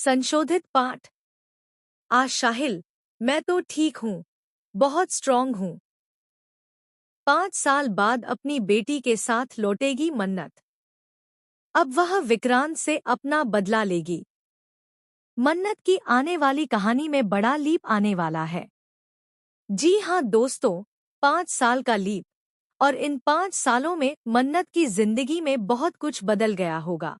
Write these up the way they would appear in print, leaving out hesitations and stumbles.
संशोधित पाठ। शाहिल, मैं तो ठीक हूँ, बहुत स्ट्रॉन्ग हूँ। 5 साल बाद अपनी बेटी के साथ लौटेगी मन्नत। अब वह विक्रांत से अपना बदला लेगी। मन्नत की आने वाली कहानी में बड़ा लीप आने वाला है। जी हाँ दोस्तों, 5 साल का लीप। और इन 5 सालों में मन्नत की जिंदगी में बहुत कुछ बदल गया होगा।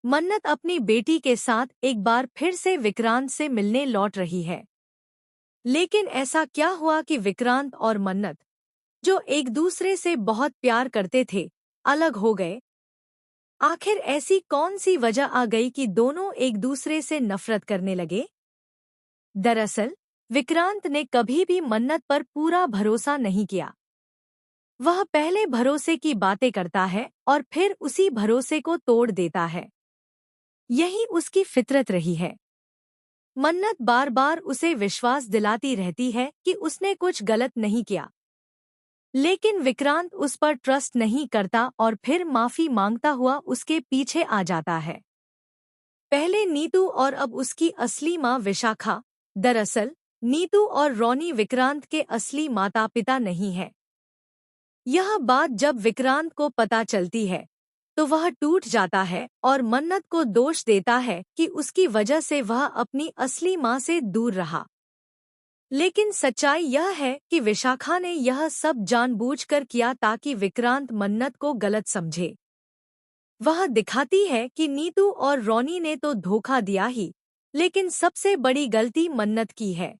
मन्नत अपनी बेटी के साथ एक बार फिर से विक्रांत से मिलने लौट रही है। लेकिन ऐसा क्या हुआ कि विक्रांत और मन्नत, जो एक दूसरे से बहुत प्यार करते थे, अलग हो गए? आखिर ऐसी कौन सी वजह आ गई कि दोनों एक दूसरे से नफरत करने लगे? दरअसल, विक्रांत ने कभी भी मन्नत पर पूरा भरोसा नहीं किया। वह पहले भरोसे की बातें करता है और फिर उसी भरोसे को तोड़ देता है। यही उसकी फितरत रही है। मन्नत बार बार उसे विश्वास दिलाती रहती है कि उसने कुछ गलत नहीं किया। लेकिन विक्रांत उस पर ट्रस्ट नहीं करता और फिर माफी मांगता हुआ उसके पीछे आ जाता है। पहले नीतू और अब उसकी असली माँ विशाखा। दरअसल, नीतू और रोनी विक्रांत के असली माता पिता नहीं है। यह बात जब विक्रांत को पता चलती है, तो वह टूट जाता है और मन्नत को दोष देता है कि उसकी वजह से वह अपनी असली माँ से दूर रहा। लेकिन सच्चाई यह है कि विशाखा ने यह सब जानबूझकर किया ताकि विक्रांत मन्नत को गलत समझे। वह दिखाती है कि नीतू और रोनी ने तो धोखा दिया ही, लेकिन सबसे बड़ी गलती मन्नत की है।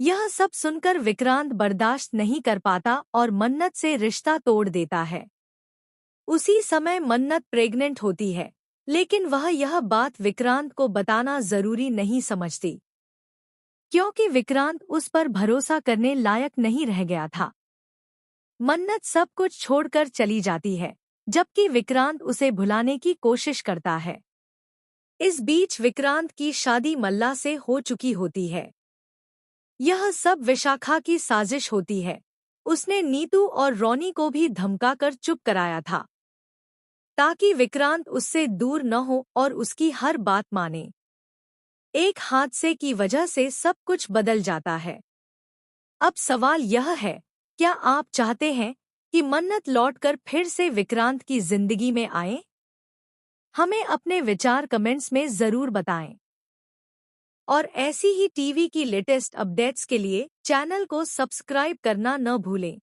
यह सब सुनकर विक्रांत बर्दाश्त नहीं कर पाता और मन्नत से रिश्ता तोड़ देता है। उसी समय मन्नत प्रेग्नेंट होती है, लेकिन वह यह बात विक्रांत को बताना जरूरी नहीं समझती, क्योंकि विक्रांत उस पर भरोसा करने लायक नहीं रह गया था। मन्नत सब कुछ छोड़कर चली जाती है, जबकि विक्रांत उसे भुलाने की कोशिश करता है। इस बीच विक्रांत की शादी मल्ला से हो चुकी होती है। यह सब विशाखा की साजिश होती है। उसने नीतू और रोनी को भी धमकाकर चुप कराया था, ताकि विक्रांत उससे दूर न हो और उसकी हर बात माने। एक हादसे की वजह से सब कुछ बदल जाता है। अब सवाल यह है, क्या आप चाहते हैं कि मन्नत लौटकर फिर से विक्रांत की जिंदगी में आए? हमें अपने विचार कमेंट्स में जरूर बताएं। और ऐसी ही टीवी की लेटेस्ट अपडेट्स के लिए चैनल को सब्सक्राइब करना न भूलें।